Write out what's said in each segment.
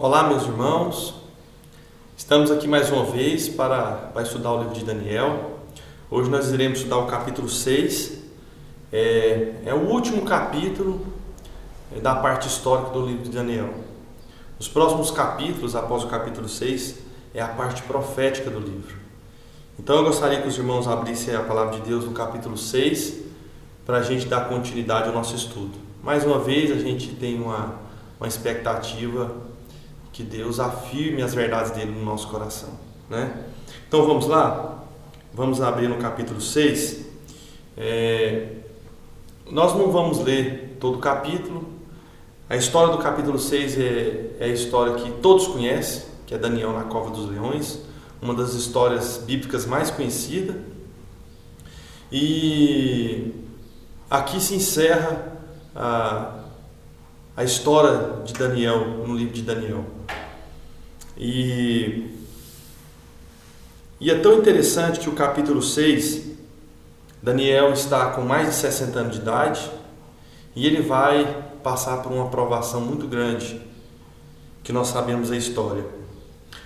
Olá, meus irmãos, estamos aqui mais uma vez para estudar o livro de Daniel. Hoje nós iremos estudar o capítulo 6, é o último capítulo da parte histórica do livro de Daniel. Os próximos capítulos, após o capítulo 6, é a parte profética do livro. Então eu gostaria que os irmãos abrissem a palavra de Deus no capítulo 6, para a gente dar continuidade ao nosso estudo. Mais uma vez a gente tem uma expectativa que Deus afirme as verdades dele no nosso coração, né? Então vamos lá? Vamos abrir no capítulo 6. Nós não vamos ler todo o capítulo. A história do capítulo 6 é a história que todos conhecem, que é Daniel na Cova dos Leões, uma das histórias bíblicas mais conhecidas. E aqui se encerra a história de Daniel no livro de Daniel. E é tão interessante que o capítulo 6, Daniel está com mais de 60 anos de idade e ele vai passar por uma provação muito grande, que nós sabemos a história.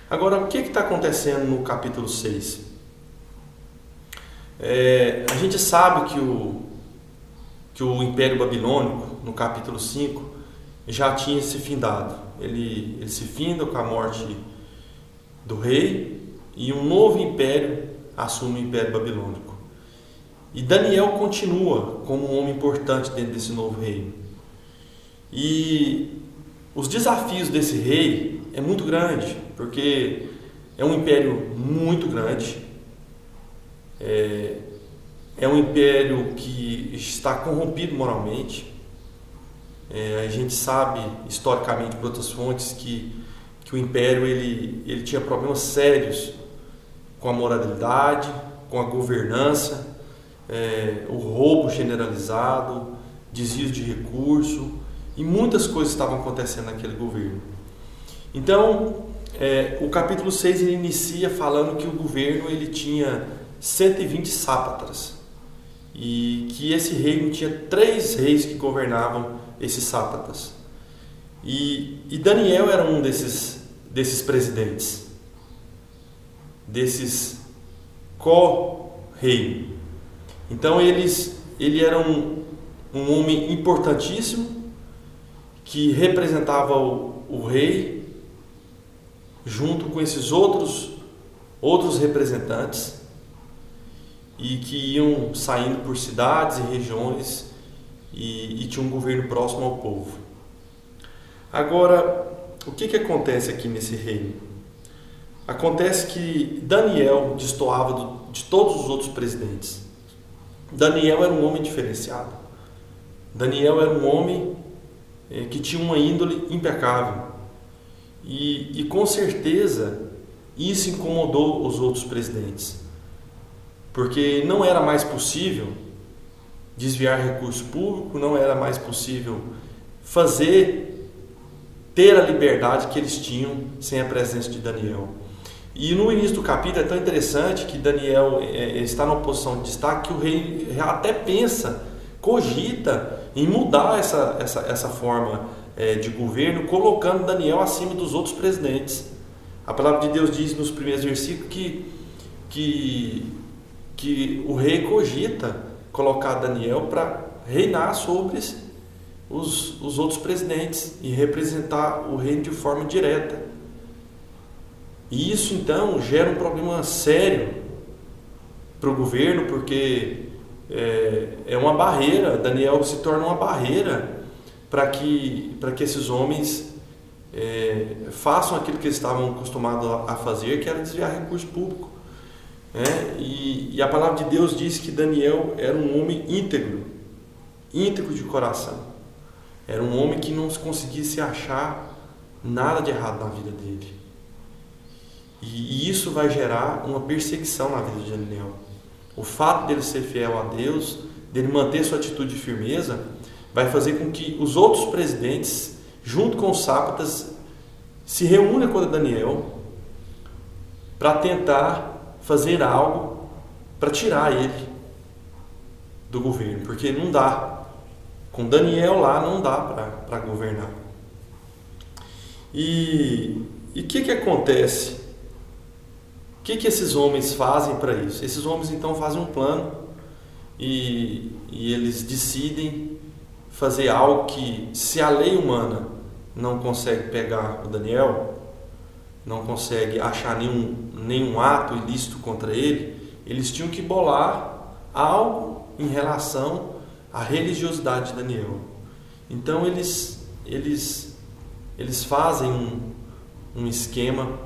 Agora, o que está acontecendo no capítulo 6? A gente sabe que o Império Babilônico, no capítulo 5, já tinha se findado. Ele se finda com a morte do rei e um novo império assume o Império Babilônico. E Daniel continua como um homem importante dentro desse novo reino. E os desafios desse rei é muito grande, porque é um império muito grande, é um império que está corrompido moralmente. A gente sabe historicamente por outras fontes que o império ele tinha problemas sérios com a moralidade, com a governança, o roubo generalizado, desvios de recurso, e muitas coisas estavam acontecendo naquele governo. Então, o capítulo 6 ele inicia falando que o governo ele tinha 120 sátrapas e que esse reino tinha 3 reis que governavam esses sátrapas. E Daniel era um desses presidentes, desses co-rei. Então ele era um homem importantíssimo que representava o rei junto com esses outros representantes e que iam saindo por cidades e regiões e tinha um governo próximo ao povo. Agora, o que acontece aqui nesse reino? Acontece que Daniel destoava de todos os outros presidentes. Daniel era um homem diferenciado. Daniel era um homem que tinha uma índole impecável. E com certeza isso incomodou os outros presidentes. Porque não era mais possível desviar recurso público, não era mais possível ter a liberdade que eles tinham sem a presença de Daniel. E no início do capítulo é tão interessante que Daniel está numa posição de destaque que o rei até cogita em mudar essa forma de governo, colocando Daniel acima dos outros presidentes. A palavra de Deus diz nos primeiros versículos que o rei cogita colocar Daniel para reinar sobre os outros presidentes e representar o reino de forma direta. E isso então gera um problema sério para o governo, porque é uma barreira. Daniel se torna uma barreira para que esses homens façam aquilo que eles estavam acostumados a fazer, que era desviar recurso público. E a palavra de Deus diz que Daniel era um homem íntegro de coração. Era um homem que não conseguisse achar nada de errado na vida dele. E isso vai gerar uma perseguição na vida de Daniel. O fato dele ser fiel a Deus, dele manter sua atitude de firmeza, vai fazer com que os outros presidentes, junto com os sátrapas, se reúnam contra Daniel para tentar fazer algo para tirar ele do governo, porque não dá. Com Daniel lá não dá para governar. E o que acontece? O que esses homens fazem para isso? Esses homens então fazem um plano e eles decidem fazer algo que, se a lei humana não consegue pegar o Daniel, não consegue achar nenhum ato ilícito contra ele, eles tinham que bolar algo em relação à religiosidade de Daniel. Então eles fazem um esquema,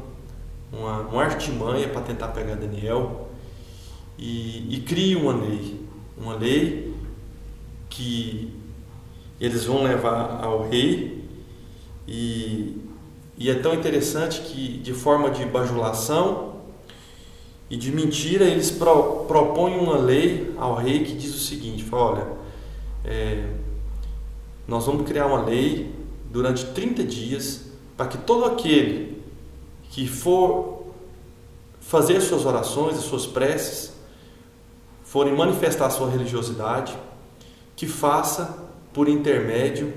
uma artimanha para tentar pegar Daniel e criam uma lei que eles vão levar ao rei. E é tão interessante que, de forma de bajulação e de mentira, eles propõem uma lei ao rei que diz o seguinte: olha, nós vamos criar uma lei durante 30 dias para que todo aquele que for fazer as suas orações, as suas preces, forem manifestar a sua religiosidade, que faça por intermédio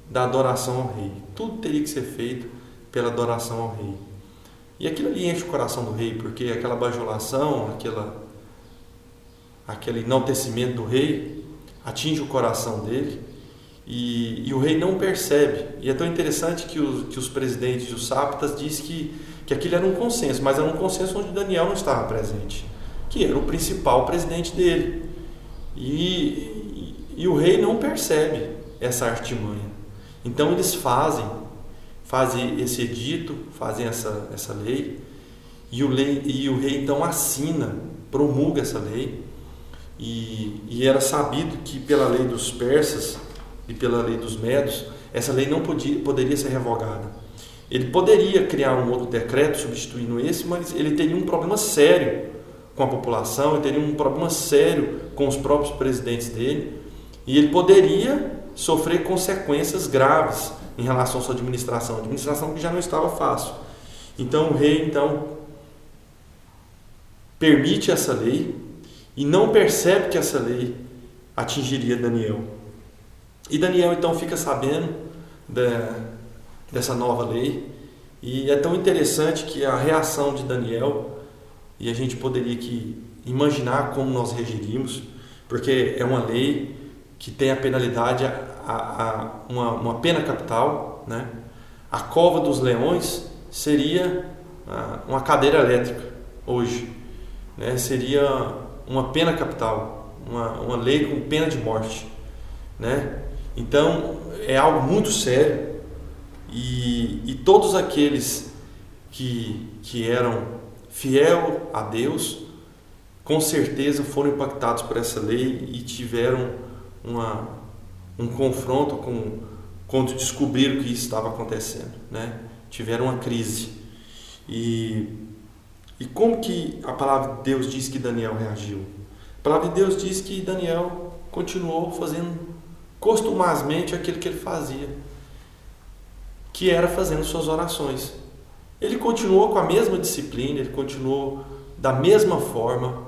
da adoração ao rei. Tudo teria que ser feito pela adoração ao rei. E aquilo ali enche o coração do rei, porque aquela bajulação, aquele enaltecimento do rei atinge o coração dele e o rei não percebe. E é tão interessante que os presidentes e os sátrapas dizem que aquilo era um consenso, mas era um consenso onde Daniel não estava presente, que era o principal presidente dele. E o rei não percebe essa artimanha. Então eles fazem esse edito, fazem essa lei, e o rei então assina, promulga essa lei, e era sabido que pela lei dos persas e pela lei dos medos, essa lei não poderia ser revogada. Ele poderia criar um outro decreto substituindo esse, mas ele teria um problema sério com a população, ele teria um problema sério com os próprios presidentes dele, e ele poderia sofrer consequências graves em relação à sua administração que já não estava fácil. Então o rei permite essa lei e não percebe que essa lei atingiria Daniel. E Daniel então fica sabendo dessa nova lei, e é tão interessante que a reação de Daniel, e a gente poderia imaginar como nós reagiríamos, porque é uma lei que tem a penalidade, uma pena capital, né? A cova dos leões seria uma cadeira elétrica hoje, né? Seria uma pena capital, uma lei com pena de morte, né? Então é algo muito sério, e todos aqueles que eram fiel a Deus com certeza foram impactados por essa lei e tiveram um confronto quando descobriram que isso estava acontecendo, né? Tiveram uma crise. E como que a palavra de Deus diz que Daniel reagiu? A palavra de Deus diz que Daniel continuou fazendo costumazmente aquilo que ele fazia, que era fazendo suas orações. Ele continuou com a mesma disciplina, ele continuou da mesma forma,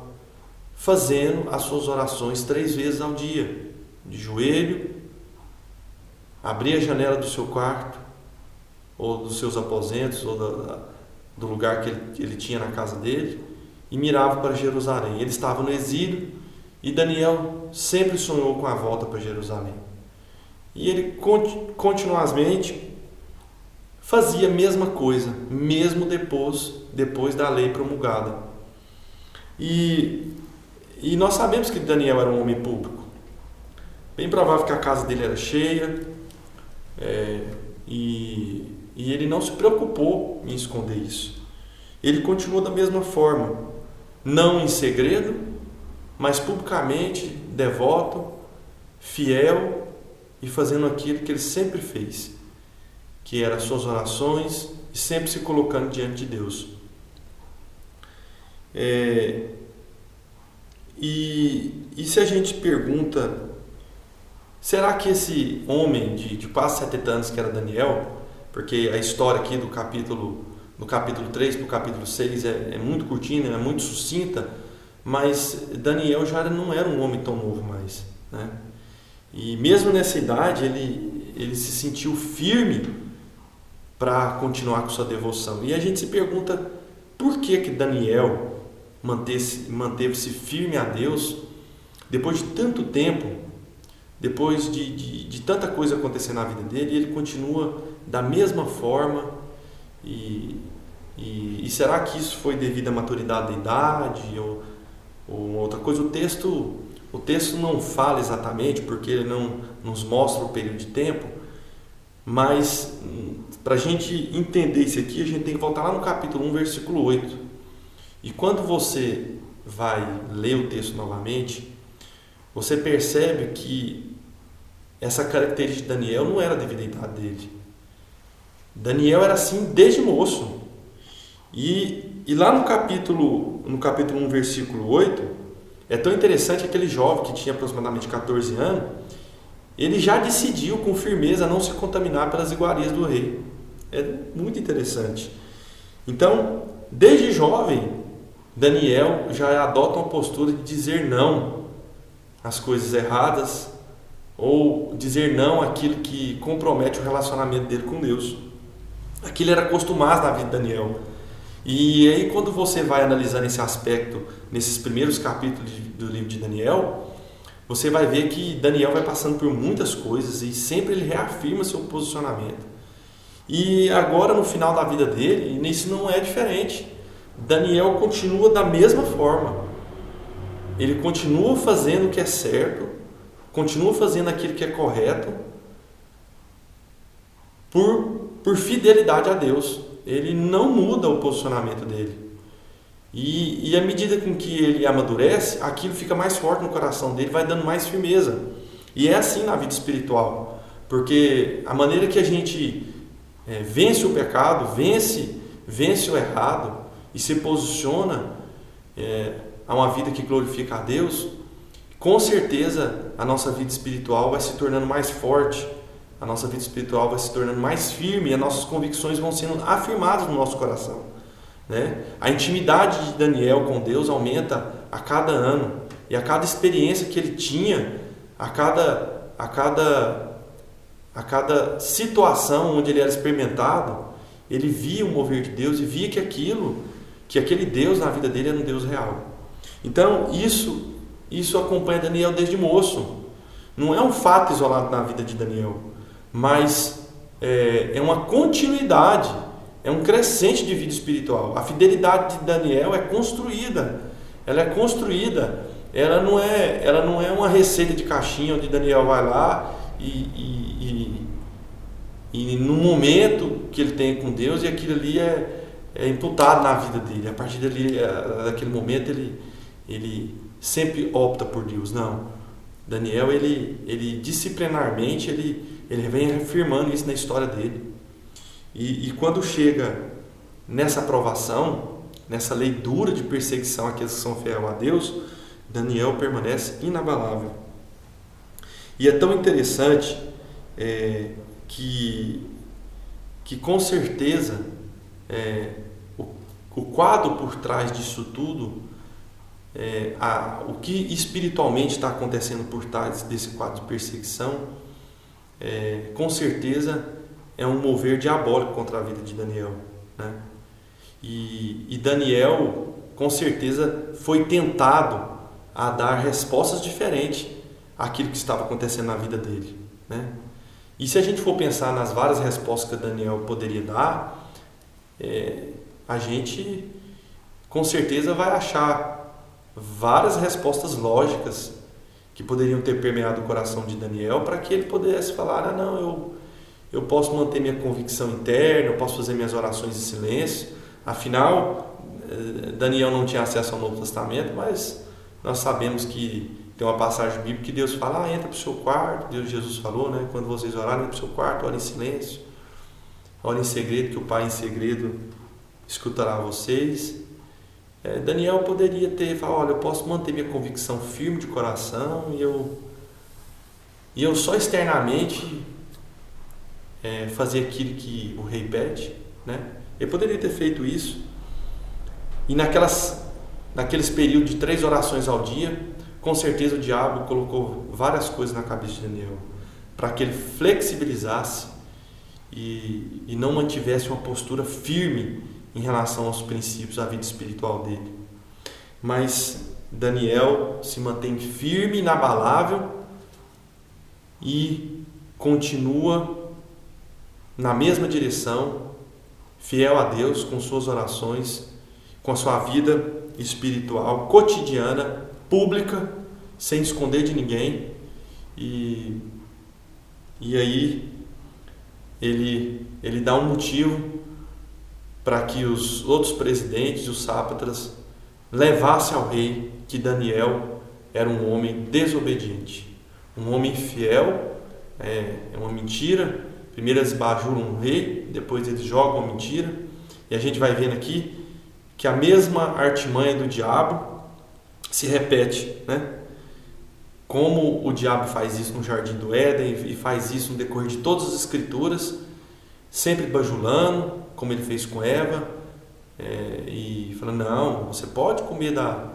fazendo as suas orações 3 vezes ao dia, de joelho, abria a janela do seu quarto, ou dos seus aposentos, ou do lugar que ele tinha na casa dele, e mirava para Jerusalém. Ele estava no exílio, e Daniel sempre sonhou com a volta para Jerusalém. E ele continuamente fazia a mesma coisa, mesmo depois da lei promulgada. E nós sabemos que Daniel era um homem público. Bem provável que a casa dele era cheia, e ele não se preocupou em esconder isso. Ele continuou da mesma forma, não em segredo, mas publicamente, devoto, fiel e fazendo aquilo que ele sempre fez, que eram as suas orações e sempre se colocando diante de Deus. E se a gente pergunta, será que esse homem de quase 70 anos que era Daniel, porque a história aqui do capítulo 3 para o capítulo 6 é muito curtinha, é muito sucinta, mas Daniel já não era um homem tão novo mais, né? E mesmo nessa idade ele se sentiu firme para continuar com sua devoção. E a gente se pergunta por que Daniel manteve-se firme a Deus depois de tanto tempo, depois de tanta coisa acontecer na vida dele, ele continua da mesma forma. E será que isso foi devido à maturidade da idade ou outra coisa? O texto não fala exatamente, porque ele não nos mostra o período de tempo, mas para a gente entender isso aqui, a gente tem que voltar lá no capítulo 1, versículo 8. E quando você vai ler o texto novamente, você percebe que essa característica de Daniel não era devido à idade dele. Daniel era assim desde moço. E lá no capítulo 1, versículo 8, é tão interessante aquele jovem que tinha aproximadamente 14 anos, ele já decidiu com firmeza não se contaminar pelas iguarias do rei. É muito interessante. Então, desde jovem, Daniel já adota uma postura de dizer não às coisas erradas ou dizer não àquilo que compromete o relacionamento dele com Deus. Aquilo era acostumado na vida de Daniel. E aí, quando você vai analisar esse aspecto, nesses primeiros capítulos do livro de Daniel, você vai ver que Daniel vai passando por muitas coisas e sempre ele reafirma seu posicionamento. E agora, no final da vida dele, isso não é diferente. Daniel continua da mesma forma. Ele continua fazendo o que é certo, continua fazendo aquilo que é correto, por fidelidade a Deus. Ele não muda o posicionamento dele. E à medida com que ele amadurece, aquilo fica mais forte no coração dele, vai dando mais firmeza. E é assim na vida espiritual. Porque a maneira que a gente vence o pecado, vence o errado e se posiciona a uma vida que glorifica a Deus, com certeza a nossa vida espiritual vai se tornando mais forte. A nossa vida espiritual vai se tornando mais firme e as nossas convicções vão sendo afirmadas no nosso coração, né? A intimidade de Daniel com Deus aumenta a cada ano e a cada experiência que ele tinha, a cada situação onde ele era experimentado, ele via o mover de Deus e via que aquele Deus na vida dele era um Deus real. Então isso acompanha Daniel desde moço. Não é um fato isolado na vida de Daniel, mas é uma continuidade, é um crescente de vida espiritual. A fidelidade de Daniel é construída, ela não é uma receita de caixinha onde Daniel vai lá e no momento que ele tem com Deus, e aquilo ali é imputado na vida dele. A partir daquele momento ele sempre opta por Deus. Não. Daniel, ele disciplinarmente, ele vem afirmando isso na história dele. E quando chega nessa aprovação, nessa lei dura de perseguição àqueles que são fiéis a Deus, Daniel permanece inabalável. E é tão interessante que com certeza o quadro por trás disso tudo, o que espiritualmente está acontecendo por trás desse quadro de perseguição, com certeza é um mover diabólico contra a vida de Daniel, né? E Daniel com certeza foi tentado a dar respostas diferentes àquilo que estava acontecendo na vida dele, né? E se a gente for pensar nas várias respostas que Daniel poderia dar, a gente com certeza vai achar várias respostas lógicas que poderiam ter permeado o coração de Daniel para que ele pudesse falar: eu posso manter minha convicção interna, eu posso fazer minhas orações em silêncio. Afinal, Daniel não tinha acesso ao Novo Testamento, mas nós sabemos que tem uma passagem bíblica que Deus fala: entra para o seu quarto. Jesus falou, né? Quando vocês orarem, entra para o seu quarto, ore em silêncio, ore em segredo, que o Pai em segredo escutará vocês. Daniel poderia ter falado: olha, eu posso manter minha convicção firme de coração e eu só externamente fazer aquilo que o rei pede, né? Ele poderia ter feito isso. E naqueles períodos de 3 orações ao dia, com certeza o diabo colocou várias coisas na cabeça de Daniel para que ele flexibilizasse e não mantivesse uma postura firme em relação aos princípios da vida espiritual dele. Mas Daniel se mantém firme, inabalável e continua na mesma direção, fiel a Deus com suas orações, com a sua vida espiritual cotidiana, pública, sem esconder de ninguém. E aí ele dá um motivo para que os outros presidentes e os sátrapas levassem ao rei que Daniel era um homem desobediente, um homem infiel. É uma mentira. Primeiro eles bajulam um rei, depois eles jogam a mentira, e a gente vai vendo aqui que a mesma artimanha do diabo se repete, né? Como o diabo faz isso no Jardim do Éden e faz isso no decorrer de todas as escrituras, sempre bajulando, como ele fez com Eva, e falando: não, você pode comer da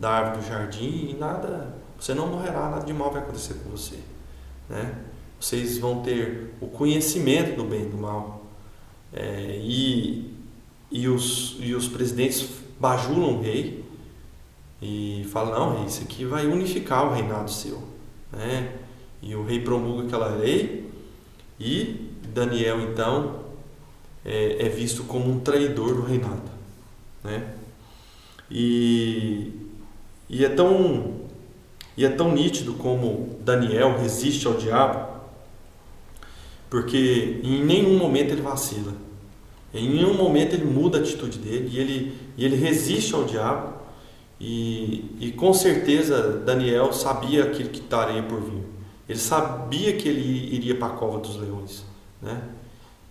árvore do jardim e você não morrerá, nada de mal vai acontecer com você, né? Vocês vão ter o conhecimento do bem e do mal. E os presidentes bajulam o rei e falam: não, rei, isso aqui vai unificar o reinado seu, né? E o rei promulga aquela lei, e Daniel então é visto como um traidor do reinado, né? E é tão nítido como Daniel resiste ao diabo, porque em nenhum momento ele vacila, em nenhum momento ele muda a atitude dele, e ele resiste ao diabo, e com certeza Daniel sabia aquilo que estaria por vir. Ele sabia que ele iria para a cova dos leões, né?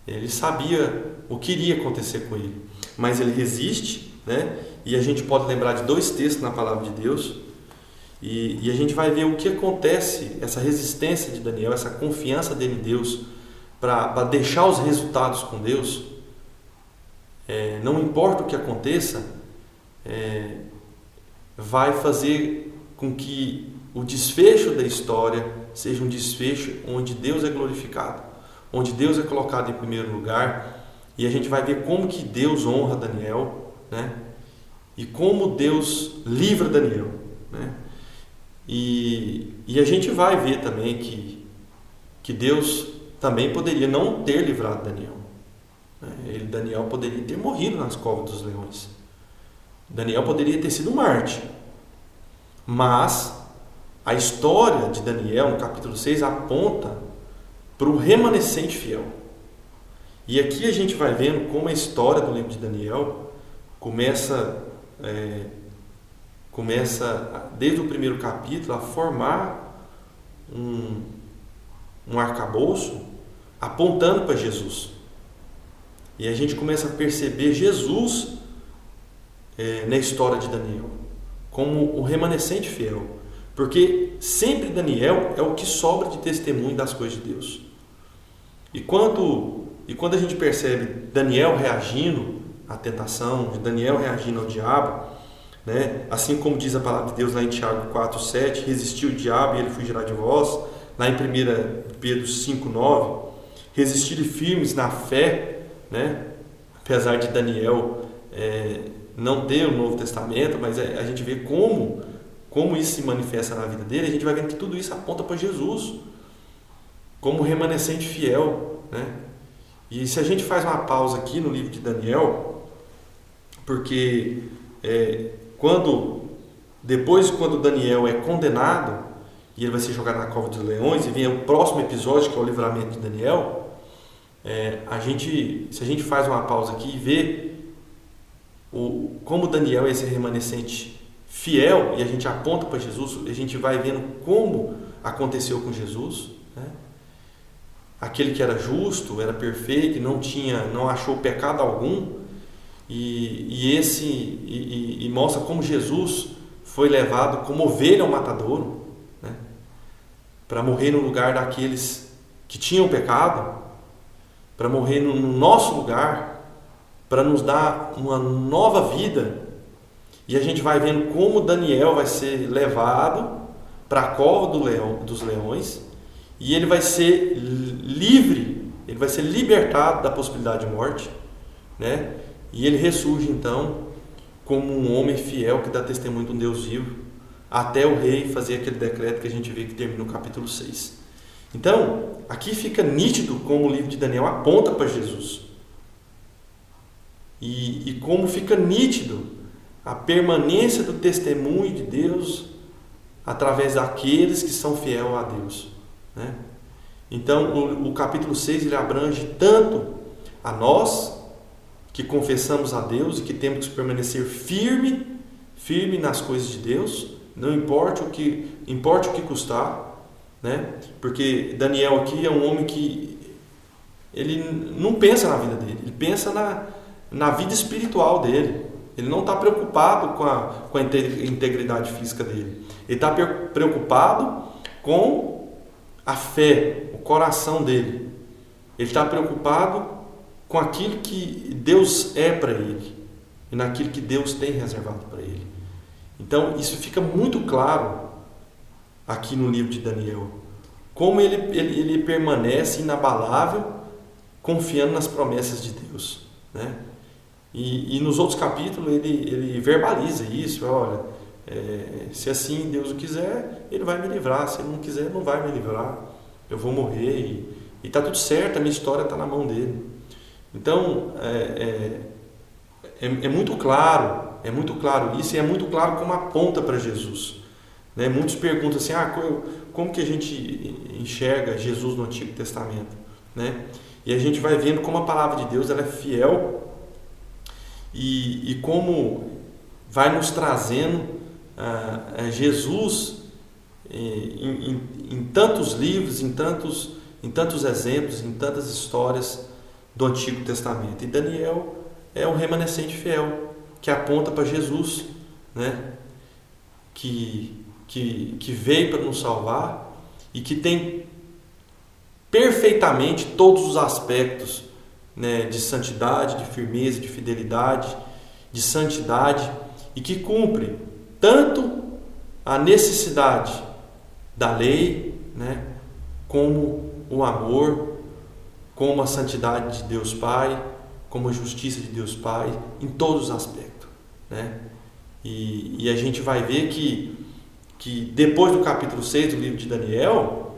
Ele sabia o que iria acontecer com ele, mas ele resiste, né? E a gente pode lembrar de 2 textos na palavra de Deus, e a gente vai ver o que acontece, essa resistência de Daniel, essa confiança dele em Deus, para deixar os resultados com Deus. Não importa o que aconteça, vai fazer com que o desfecho da história seja um desfecho onde Deus é glorificado, onde Deus é colocado em primeiro lugar, e a gente vai ver como que Deus honra Daniel, né? E como Deus livra Daniel, né? E a gente vai ver também que Deus também poderia não ter livrado Daniel, né? Daniel poderia ter morrido nas covas dos leões. Daniel poderia ter sido um mártir. Mas a história de Daniel, no capítulo 6, aponta para o remanescente fiel. E aqui a gente vai vendo como a história do livro de Daniel começa desde o primeiro capítulo a formar um arcabouço apontando para Jesus. E a gente começa a perceber Jesus na história de Daniel como o remanescente fiel, porque sempre Daniel é o que sobra de testemunho das coisas de Deus. E quando a gente percebe Daniel reagindo à tentação, Daniel reagindo ao diabo, né? Assim como diz a palavra de Deus lá em Tiago 4,7, resistiu o diabo e ele fugirá de vós. Lá em 1 Pedro 5,9, resistirem firmes na fé, né? Apesar de Daniel não ter o Novo Testamento, mas a gente vê como isso se manifesta na vida dele. A gente vai vendo que tudo isso aponta para Jesus como remanescente fiel, né? E se a gente faz uma pausa aqui no livro de Daniel, porque quando Daniel é condenado e ele vai ser jogado na cova dos leões, e vem o próximo episódio, que é o livramento de Daniel, se a gente faz uma pausa aqui e vê como Daniel é esse remanescente fiel, e a gente aponta para Jesus, a gente vai vendo como aconteceu com Jesus, né? Aquele que era justo, era perfeito, não achou pecado algum, e mostra como Jesus foi levado como ovelha ao matadouro, né? Para morrer no lugar daqueles que tinham pecado, para morrer no nosso lugar, para nos dar uma nova vida. E a gente vai vendo como Daniel vai ser levado para a cova dos leões, e ele vai ser livre, ele vai ser libertado da possibilidade de morte, né? E ele ressurge então como um homem fiel que dá testemunho de um Deus vivo, até o rei fazer aquele decreto que a gente vê que termina no capítulo 6. Então, aqui fica nítido como o livro de Daniel aponta para Jesus. E como fica nítido a permanência do testemunho de Deus através daqueles que são fiéis a Deus, né? Então, o capítulo 6 ele abrange tanto a nós que confessamos a Deus e que temos que permanecer firme nas coisas de Deus, não importa o que custar, né? Porque Daniel aqui é um homem que ele não pensa na vida dele, ele pensa na vida espiritual dele. Ele não está preocupado com a integridade física dele. Ele está preocupado com a fé, o coração dele. Ele está preocupado com aquilo que Deus é para ele e naquilo que Deus tem reservado para ele. Então, isso fica muito claro aqui no livro de Daniel. Como ele permanece inabalável, confiando nas promessas de Deus, né? E nos outros capítulos ele verbaliza isso. Olha, se assim Deus o quiser, Ele vai me livrar. Se Ele não quiser, não vai me livrar. Eu vou morrer e está tudo certo, a minha história está na mão dele. Então, é muito claro isso, e é muito claro como aponta para Jesus, né? Muitos perguntam assim, como que a gente enxerga Jesus no Antigo Testamento, né? E a gente vai vendo como a palavra de Deus ela é fiel e como vai nos trazendo Jesus em tantos livros, em tantos exemplos, em tantas histórias do Antigo Testamento. E Daniel é um remanescente fiel que aponta para Jesus, né? Que veio para nos salvar e que tem perfeitamente todos os aspectos, né, de santidade, de firmeza, de fidelidade, de santidade, e que cumpre tanto a necessidade da lei, né, como o amor, como a santidade de Deus Pai, como a justiça de Deus Pai, em todos os aspectos, né? E a gente vai ver que depois do capítulo 6 do livro de Daniel,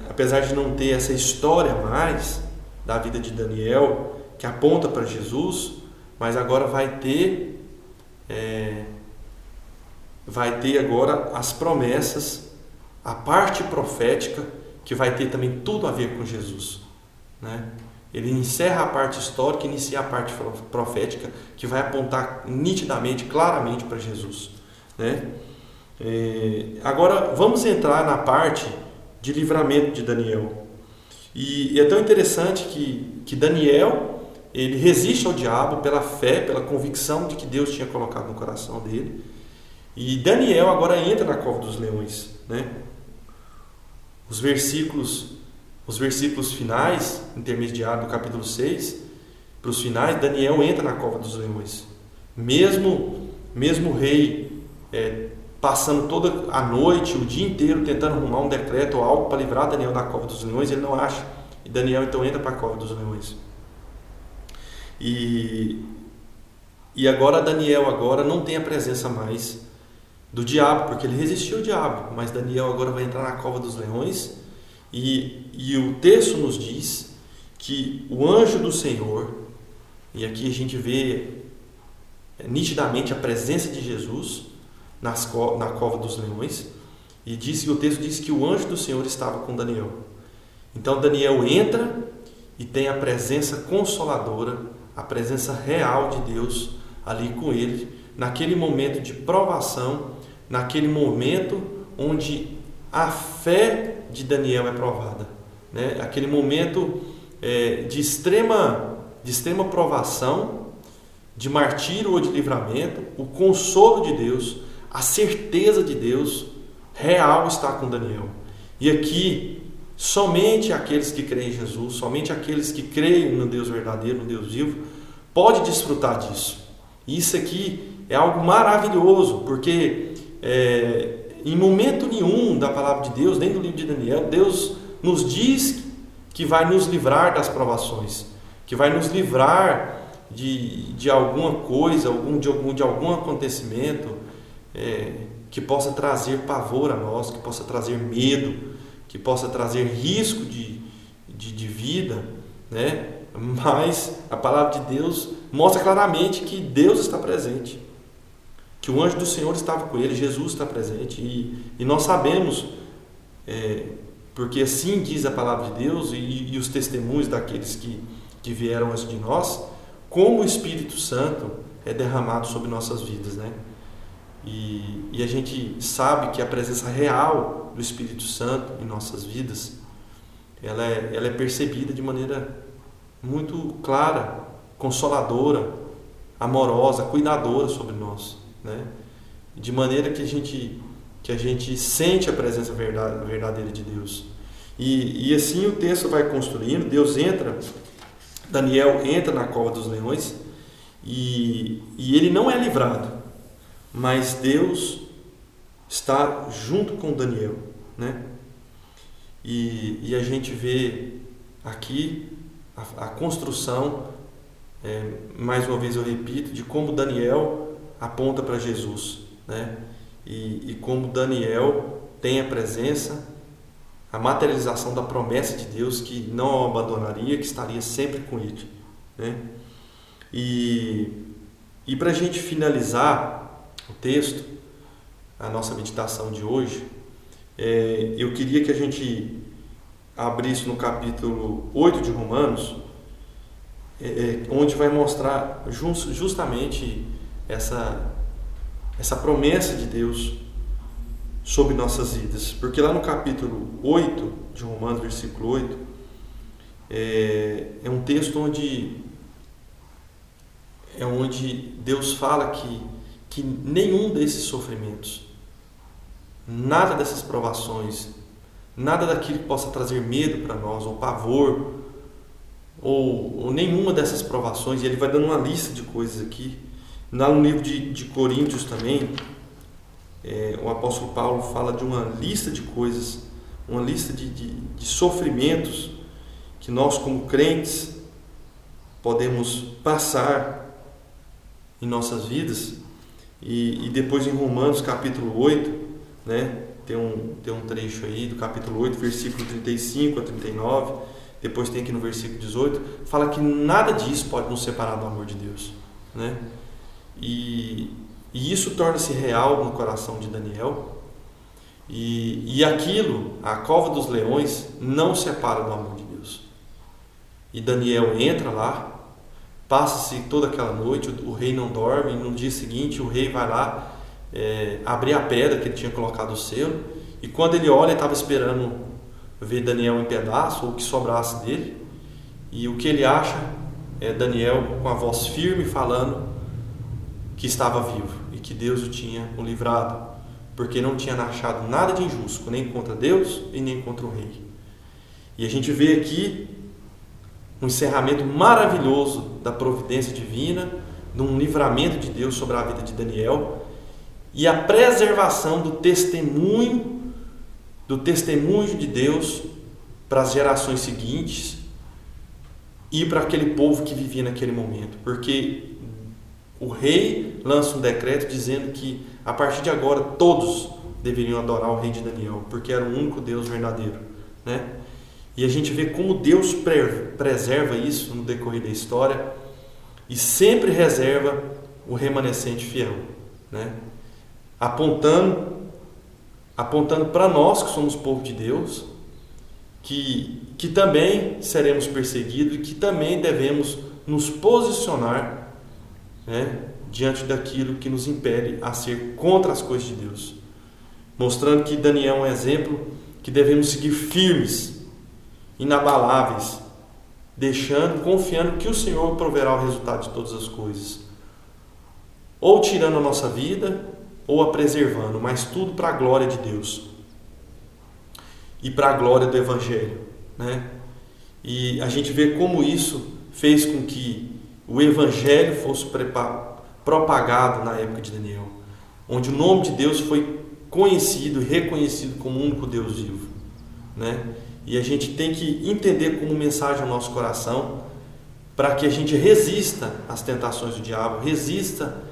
apesar de não ter essa história mais da vida de Daniel, que aponta para Jesus, mas agora vai ter agora as promessas, a parte profética, que vai ter também tudo a ver com Jesus, né? Ele encerra a parte histórica e inicia a parte profética, que vai apontar nitidamente, claramente para Jesus, né? Agora vamos entrar na parte de livramento de Daniel. E é tão interessante que Daniel ele resiste ao diabo pela fé, pela convicção de que Deus tinha colocado no coração dele. E Daniel agora entra na cova dos leões, né? Os versículos finais, intermediários do capítulo 6, para os finais, Daniel entra na cova dos leões. Mesmo o rei passando toda a noite, o dia inteiro, tentando arrumar um decreto ou algo para livrar Daniel da cova dos leões, ele não acha. E Daniel então entra para a cova dos leões. E agora Daniel não tem a presença mais do diabo, porque ele resistiu ao diabo, mas Daniel agora vai entrar na cova dos leões. E o texto nos diz que o anjo do Senhor, e aqui a gente vê nitidamente a presença de Jesus na cova dos leões, e o texto diz que o anjo do Senhor estava com Daniel. Então Daniel entra e tem a presença consoladora, a presença real de Deus ali com ele, naquele momento de provação, naquele momento onde a fé de Daniel é provada, né? Aquele momento de extrema provação, de martírio ou de livramento, o consolo de Deus, a certeza de Deus real está com Daniel. E aqui, somente aqueles que creem em Jesus, somente aqueles que creem no Deus verdadeiro, no Deus vivo, pode desfrutar disso. E isso aqui é algo maravilhoso, porque em momento nenhum da palavra de Deus, nem do livro de Daniel, Deus nos diz que vai nos livrar das provações, que vai nos livrar de alguma coisa, de algum acontecimento que possa trazer pavor a nós, que possa trazer medo, que possa trazer risco de vida, né? Mas a palavra de Deus mostra claramente que Deus está presente, que o anjo do Senhor estava com ele, Jesus está presente, e nós sabemos, porque assim diz a palavra de Deus e os testemunhos daqueles que vieram antes de nós, como o Espírito Santo é derramado sobre nossas vidas, né? E a gente sabe que a presença real do Espírito Santo em nossas vidas, ela é percebida de maneira muito clara, consoladora, amorosa, cuidadora sobre nós, né? De maneira que a gente sente a presença verdadeira de Deus. E assim o texto vai construindo. Daniel entra na cova dos leões e ele não é livrado, mas Deus está junto com Daniel, né? E a gente vê aqui a construção, mais uma vez eu repito, de como Daniel aponta para Jesus, né? E como Daniel tem a presença, a materialização da promessa de Deus, que não o abandonaria, que estaria sempre com ele, né? E para a gente finalizar o texto, a nossa meditação de hoje, eu queria que a gente abrisse no capítulo 8 de Romanos, onde vai mostrar justamente essa promessa de Deus sobre nossas vidas. Porque lá no capítulo 8 de Romanos, versículo 8, é um texto onde Deus fala que nenhum desses sofrimentos, nada dessas provações, nada daquilo que possa trazer medo para nós, ou pavor, ou nenhuma dessas provações, e ele vai dando uma lista de coisas aqui. Lá no livro de Coríntios também, o apóstolo Paulo fala de uma lista de coisas, uma lista de sofrimentos que nós como crentes podemos passar em nossas vidas. E depois em Romanos capítulo 8, né, tem um trecho aí do capítulo 8, versículo 35 a 39, depois tem aqui no versículo 18, fala que nada disso pode nos separar do amor de Deus, né? E isso torna-se real no coração de Daniel, e aquilo, a cova dos leões, não separa do amor de Deus. E Daniel entra lá, passa-se toda aquela noite, o rei não dorme, e no dia seguinte o rei vai lá abrir a pedra que ele tinha colocado o selo, e quando ele olha, ele estava esperando ver Daniel em pedaço, ou o que sobrasse dele, e o que ele acha é Daniel com a voz firme falando que estava vivo e que Deus o tinha livrado, porque não tinha achado nada de injusto, nem contra Deus e nem contra o rei. E a gente vê aqui um encerramento maravilhoso da providência divina, de um livramento de Deus sobre a vida de Daniel, e a preservação do testemunho de Deus para as gerações seguintes e para aquele povo que vivia naquele momento, porque o rei lança um decreto dizendo que a partir de agora todos deveriam adorar o rei de Daniel, porque era o único Deus verdadeiro, né? E a gente vê como Deus preserva isso no decorrer da história e sempre reserva o remanescente fiel, né? Apontando para nós que somos povo de Deus, que também seremos perseguidos e que também devemos nos posicionar, né, diante daquilo que nos impele a ser contra as coisas de Deus, mostrando que Daniel é um exemplo que devemos seguir firmes, inabaláveis, confiando que o Senhor proverá o resultado de todas as coisas, ou tirando a nossa vida, ou a preservando, mas tudo para a glória de Deus e para a glória do Evangelho, né? E a gente vê como isso fez com que o Evangelho fosse propagado na época de Daniel, onde o nome de Deus foi conhecido e reconhecido como o único Deus vivo, né? E a gente tem que entender como mensagem ao nosso coração, para que a gente resista às tentações do diabo, resista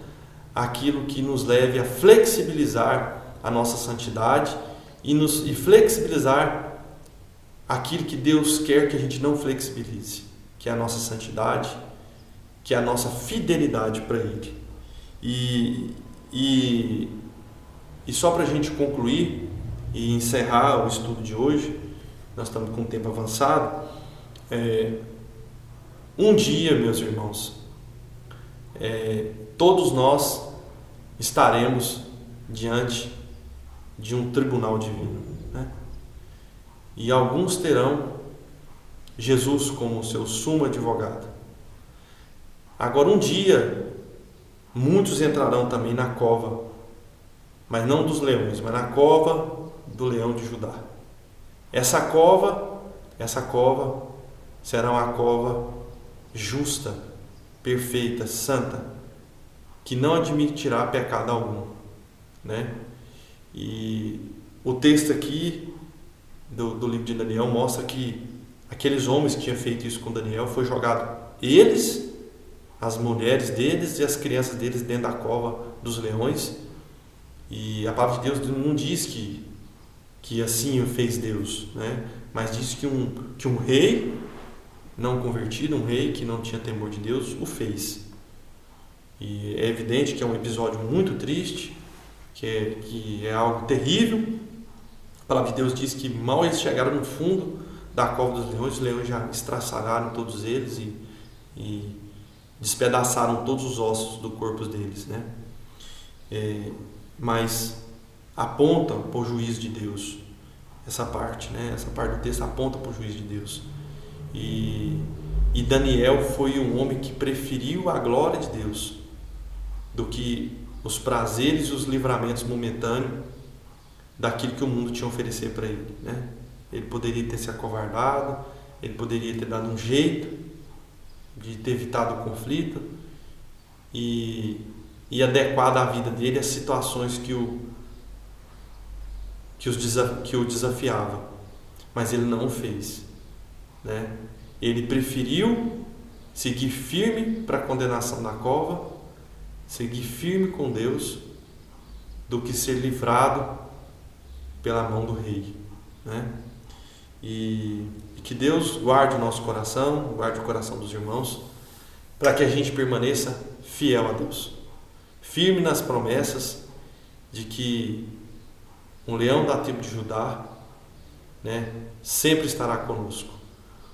àquilo que nos leve a flexibilizar a nossa santidade e flexibilizar aquilo que Deus quer que a gente não flexibilize, que é a nossa santidade, que é a nossa fidelidade para Ele. E só para a gente concluir e encerrar o estudo de hoje, nós estamos com o tempo avançado, um dia, meus irmãos, todos nós estaremos diante de um tribunal divino, né? E alguns terão Jesus como seu sumo advogado. Agora, um dia, muitos entrarão também na cova, mas não dos leões, mas na cova do leão de Judá. Essa cova será uma cova justa, perfeita, santa, que não admitirá pecado algum, né? E o texto aqui do livro de Daniel mostra que aqueles homens que tinham feito isso com Daniel, foi jogado eles, as mulheres deles e as crianças deles dentro da cova dos leões. E a palavra de Deus não diz que assim fez Deus, né? Mas diz que um rei não convertido, um rei que não tinha temor de Deus, o fez. E é evidente que é um episódio muito triste, que é algo terrível. A palavra de Deus diz que mal eles chegaram no fundo da cova dos leões, os leões já estraçalharam todos eles e despedaçaram todos os ossos do corpo deles, né? Mas aponta para o juízo de Deus, essa parte, né? Essa parte do texto aponta para o juízo de Deus. E Daniel foi um homem que preferiu a glória de Deus do que os prazeres e os livramentos momentâneos daquilo que o mundo tinha a oferecer para ele, né? Ele poderia ter se acovardado, ele poderia ter dado um jeito de ter evitado o conflito e adequado a vida dele às situações que o desafiava, mas ele não o fez, né? Ele preferiu seguir firme para a condenação da cova, seguir firme com Deus, do que ser livrado pela mão do rei, né? E que Deus guarde o nosso coração, guarde o coração dos irmãos, para que a gente permaneça fiel a Deus, firme nas promessas de que um leão da tribo de Judá, né, sempre estará conosco.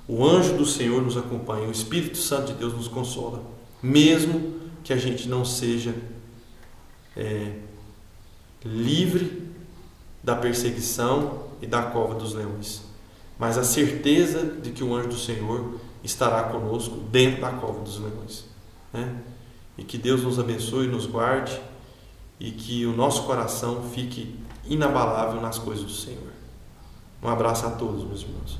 O anjo do Senhor nos acompanha, o Espírito Santo de Deus nos consola, mesmo que a gente não seja livre da perseguição e da cova dos leões, mas a certeza de que o anjo do Senhor estará conosco dentro da cova dos leões, né? E que Deus nos abençoe e nos guarde, e que o nosso coração fique inabalável nas coisas do Senhor. Um abraço a todos, meus irmãos.